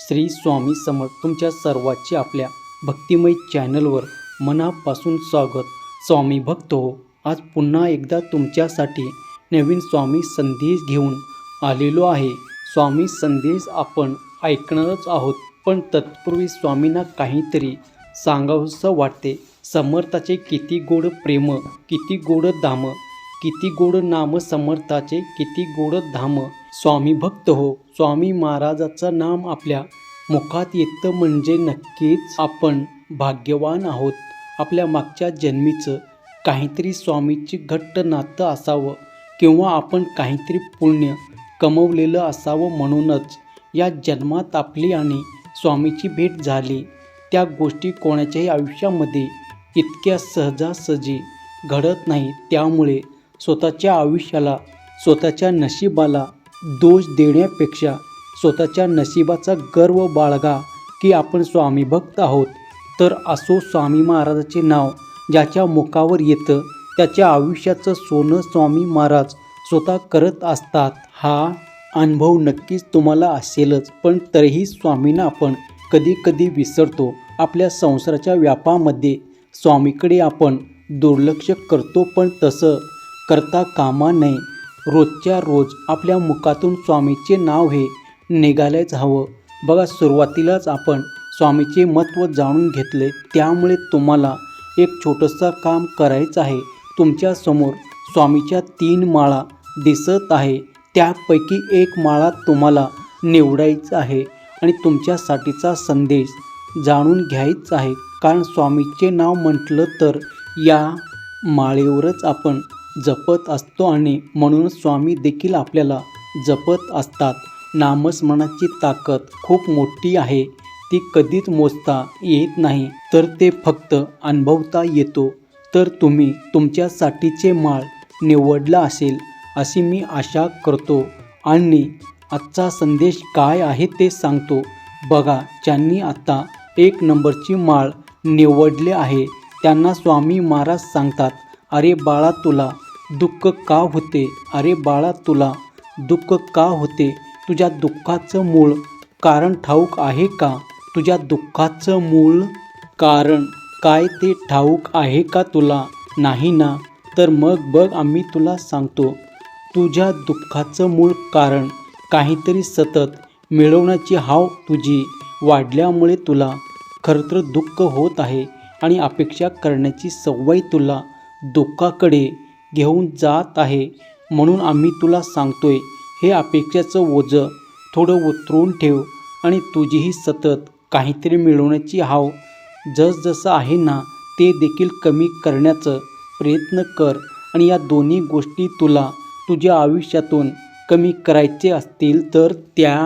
श्री स्वामी समर्थ तुमच्या सर्वांचे आपल्या भक्तिमय चॅनलवर मनापासून स्वागत। स्वामी भक्त हो, आज पुन्हा एकदा तुमच्यासाठी नवीन स्वामी संदेश घेऊन आलेलो आहे। स्वामी संदेश आपण ऐकणारच आहोत, पण तत्पूर्वी स्वामींना काहीतरी सांगावंसं वाटते। समर्थाचे किती गोड प्रेम, किती गोड धाम, किती गोड नाम समर्थाचे, किती गोड धाम। स्वामी भक्त हो, स्वामी महाराजाचं नाम आपल्या मुखात येतं म्हणजे नक्कीच आपण भाग्यवान आहोत। आपल्या मागच्या जन्मीचं काहीतरी स्वामीची घट्ट नातं असावं किंवा आपण काहीतरी पुण्य कमवलेलं असावं, म्हणूनच या जन्मात आपली आणि स्वामीची भेट झाली। त्या गोष्टी कोणाच्याही आयुष्यामध्ये इतक्या सहजासहजी घडत नाही, त्यामुळे स्वतःच्या आयुष्याला, स्वतःच्या नशिबाला दोष देण्यापेक्षा स्वतःच्या नशिबाचा गर्व बाळगा की आपण स्वामी भक्त आहोत। तर असो, स्वामी महाराजाचे नाव ज्याच्या मुखावर येतं त्याच्या आयुष्याचं सोनं स्वामी महाराज स्वतः करत असतात। हा अनुभव नक्कीच तुम्हाला असेलच, पण तरीही स्वामींना आपण कधी कधी विसरतो। आपल्या संसाराच्या व्यापामध्ये स्वामीकडे आपण दुर्लक्ष करतो, पण तसं करता कामा नये। रोजच्या रोज आपल्या मुखातून स्वामीचे नाव हे निघायलाच हवं। बघा, सुरुवातीलाच आपण स्वामीचे महत्त्व जाणून घेतले, त्यामुळे तुम्हाला एक छोटंसं काम करायचं आहे। तुमच्यासमोर स्वामीच्या 3 माळा दिसत आहे, त्यापैकी एक माळा तुम्हाला निवडायचा आहे आणि तुमच्यासाठीचा संदेश जाणून घ्यायचा आहे। कारण स्वामीचे नाव म्हटलं तर या माळेवरच आपण जपत असतो आणि म्हणूनच स्वामी देखील आपल्याला जपत असतात। नामस्मरणाची ताकद खूप मोठी आहे, ती कधीच मोजता येत नाही, तर ते फक्त अनुभवता येतो। तर तुम्ही तुमच्यासाठीचे माळ निवडला असेल अशी मी आशा करतो आणि आजचा संदेश काय आहे ते सांगतो। बघा, ज्यांनी आता 1 नंबरची माळ निवडले आहे त्यांना स्वामी महाराज सांगतात, अरे बाळा तुला दुःख का होते, अरे बाळा तुला दुःख का होते, तुझ्या दुःखाचं मूळ कारण ठाऊक आहे का, तुझ्या दुःखाचं मूळ कारण काय ते ठाऊक आहे का तुला, नाही ना, तर मग बघ आम्ही तुला सांगतो। तुझ्या दुःखाचं मूळ कारण काहीतरी सतत मिळवण्याची हाव तुझी वाढल्यामुळे तुला खरं तर दुःख होत आहे आणि अपेक्षा करण्याची सवय तुला दुःखाकडे घेऊन जात आहे। म्हणून आम्ही तुला सांगतोय, हे अपेक्षाचं ओझं थोडं उतरून ठेव आणि तुझीही सतत काहीतरी मिळवण्याची हाव जसजसं आहे ना ते देखील कमी करण्याचा प्रयत्न कर। आणि या दोन्ही गोष्टी तुला तुझ्या आयुष्यातून कमी करायचे असतील तर त्या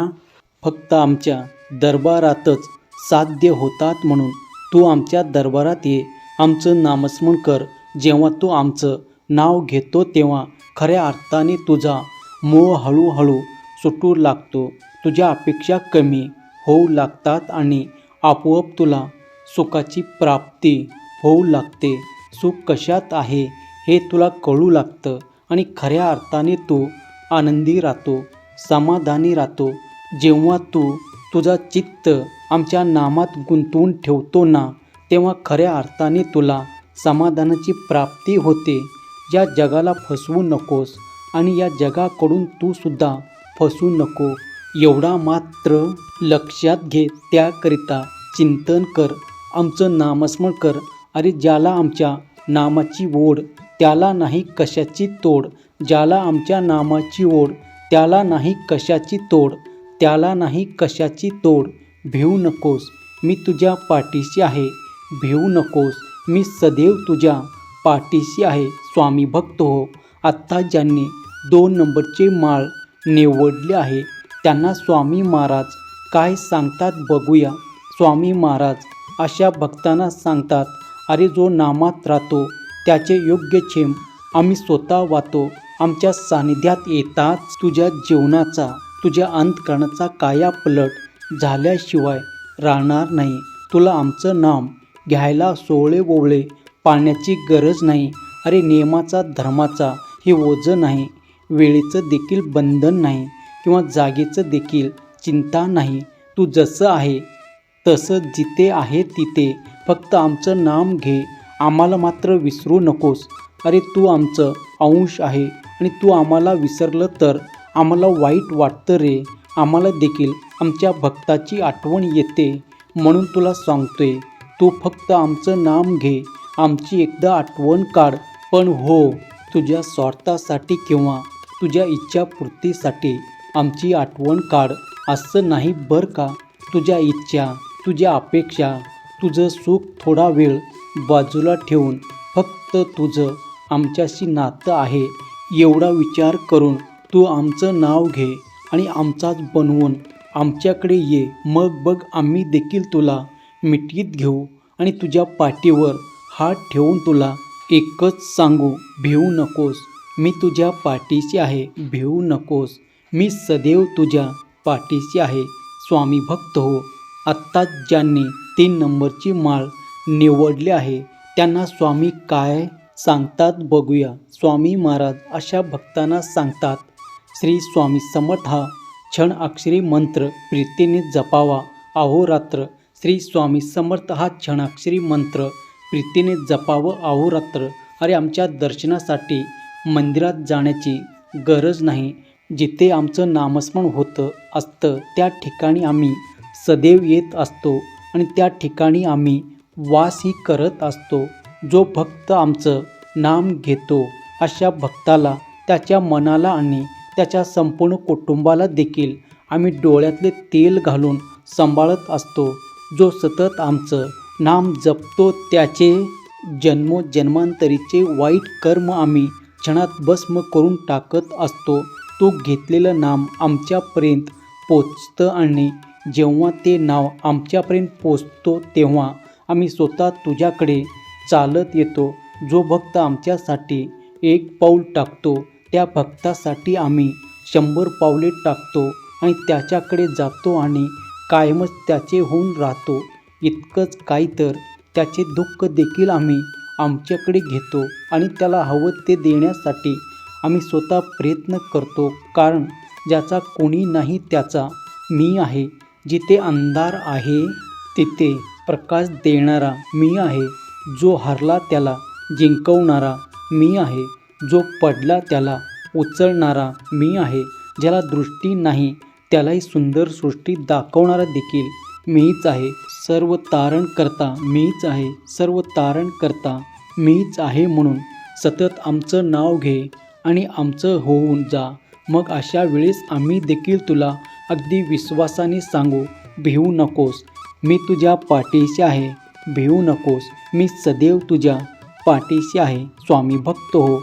फक्त आमच्या दरबारातच साध्य होतात। म्हणून तू आमच्या दरबारात ये, आमचं नामस्मरण कर। जेव्हा तू आमचं नाव घेतो तेव्हा खऱ्या अर्थाने तुझा मोह हळूहळू सुटू लागतो, तुझ्या अपेक्षा कमी होऊ लागतात आणि आपोआप तुला सुखाची प्राप्ती होऊ लागते। सुख कशात आहे हे तुला कळू लागतं आणि खऱ्या अर्थाने तू आनंदी राहतो, समाधानी राहतो। जेव्हा तू तुझा चित्त आमच्या नामात गुंतवून ठेवतो ना, तेव्हा खऱ्या अर्थाने तुला समाधानाची प्राप्ती होते। या जगाला फसवू नकोस आणि या जगाकडून तू सुद्धा फसू नको, एवढा मात्र लक्षात घे। त्याकरिता चिंतन कर, आमचं नामस्मरण कर। अरे ज्याला आमच्या नामाची ओढ त्याला नाही कशाची तोड, ज्याला आमच्या नामाची ओढ त्याला नाही कशाची तोड, त्याला नाही कशाची तोड। भिवू नकोस, मी तुझ्या पाठीशी आहे, भिवू नकोस, मी सदैव तुझ्या पाठीशी आहे। स्वामी भक्त हो, आत्ता ज्यांनी 2 नंबरचे माळ निवडले आहे त्यांना स्वामी महाराज काय सांगतात बघूया। स्वामी महाराज अशा भक्तांना सांगतात, अरे जो नामात राहतो त्याचे योग्यक्षेम आम्ही स्वतः वाहतो। आमच्या सानिध्यात येताच तुझ्या जीवनाचा, तुझ्या अंतःकरणाचा कायापलट झाल्याशिवाय राहणार नाही। तुला आमचं नाम घ्यायला सोहळे ओवळे पाळण्याची गरज नाही। अरे नियमाचा, धर्माचा हे ओझं नाही, वेळेचं देखील बंधन नाही किंवा जागेचं देखील चिंता नाही। तू जसं आहे तसं जिथे आहे तिथे फक्त आमचं नाम घे, आम्हाला मात्र विसरू नकोस. अरे तू आमचं अंश आहे आणि तू आम्हाला विसरलं तर आम्हाला वाईट वाटतं रे. आम्हाला देखील आमच्या भक्ताची आठवण येते. म्हणून तुला सांगतोय, तू फक्त आमचं नाम घे, आमची एकदा आठवण काढ. पण हो, तुझ्या स्वार्थासाठी किंवा तुझ्या इच्छापूर्तीसाठी आमची आठवण काढ असं नाही बरं का. तुझ्या इच्छा, तुझ्या अपेक्षा, तुझं सुख थोडा वेळ बाजूला ठेवून फक्त तुझं आमच्याशी नातं आहे एवढा विचार करून तू आमचं नाव घे आणि आमचाच बनवून आमच्याकडे ये. मग बघ आम्ही देखील तुला मिठीत घेऊ आणि तुझ्या पाठीवर हात ठेवून तुला एकच सांगू, भिवू नकोस, मी तुझ्या पाठीशी आहे, भिवू नकोस, मी सदैव तुझ्या पाठीशी आहे. स्वामी भक्त हो. आत्ताच ज्यांनी 3 नंबरची माळ निवडली आहे त्यांना स्वामी काय सांगतात बघूया. स्वामी महाराज अशा भक्तांना सांगतात, श्री स्वामी समर्थ हा क्षण अक्षरी मंत्र प्रीतीने जपावा अहोरात्र. श्री स्वामी समर्थ हा क्षणाक्षरी मंत्र प्रीतीने जपावं अहोरात्र. अरे आमच्या दर्शनासाठी मंदिरात जाण्याची गरज नाही. जिथे आमचं नामस्मरण होतं असतं त्या ठिकाणी आम्ही सदैव येत असतो आणि त्या ठिकाणी आम्ही वासही करत असतो. जो भक्त आमचं नाम घेतो अशा भक्ताला, त्याच्या मनाला आणि त्याच्या संपूर्ण कुटुंबाला देखील आम्ही डोळ्यातले तेल घालून सांभाळत असतो. जो सतत आमचं नाम जपतो त्याचे जन्मोजन्मांतरीचे वाईट कर्म आम्ही क्षणात भस्म करून टाकत असतो. तू घेतलेलं नाम आमच्यापर्यंत पोचतं आणि जेव्हा ते नाव आमच्यापर्यंत पोचतो तेव्हा आम्ही स्वतः तुझ्याकडे चालत येतो. जो भक्त आमच्यासाठी 1 पाऊल टाकतो त्या भक्तासाठी आम्ही 100 पावले टाकतो आणि त्याच्याकडे जातो आणि कायमच त्याचे होऊन राहतो. इतकंच काय तर त्याचे दुःख देखील आम्ही आमच्याकडे घेतो आणि त्याला हवं ते देण्यासाठी आम्ही स्वतः प्रयत्न करतो. कारण ज्याचा कोणी नाही त्याचा मी आहे. जिथे अंधार आहे तिथे प्रकाश देणारा मी आहे. जो हरला त्याला जिंकवणारा मी आहे. जो पडला त्याला उचलणारा मी आहे. ज्याला दृष्टी नाही त्यालाही सुंदर सृष्टी दाखवणारा देखील मीच आहे. सर्व तारण करता मीच आहे, सर्व तारण करता मीच आहे. म्हणून सतत आमचं नाव घे आणि आमचं होऊन जा. मग अशा वेळेस आम्ही देखील तुला अगदी विश्वासाने सांगू, भिवू नकोस, मी तुझ्या पाठीशी आहे, भिवू नकोस, मी सदैव तुझ्या पाठीशी आहे. स्वामी भक्त हो.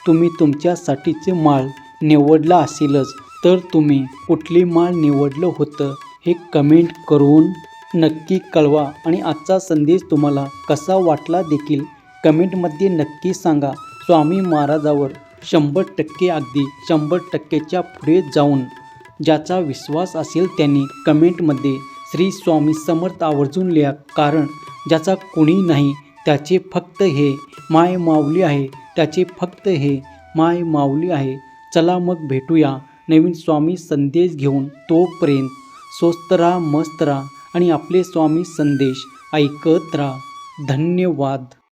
तुम्ही तुमच्यासाठीचे माळ निवडला असेलच तर तुम्ही कुठली माळ निवडलं होतं हे कमेंट करून नक्की कळवा. आणि आजचा संदेश तुम्हाला कसा वाटला देखील कमेंटमध्ये नक्की सांगा. स्वामी महाराजावर 100% अगदी 100%च्या पुढे जाऊन ज्याचा विश्वास असेल त्यांनी कमेंटमध्ये श्री स्वामी समर्थ आवर्जून लिहा. कारण ज्याचा कोणी नाही त्याचे फक्त हे माय माऊली आहे, त्याचे फक्त हे माय माऊली आहे. चला मग भेटूया नवीन स्वामी संदेश घेऊन. तोपर्यंत स्वस्त राहा, मस्त राहा आणि आपले स्वामी संदेश ऐकत राहा. धन्यवाद.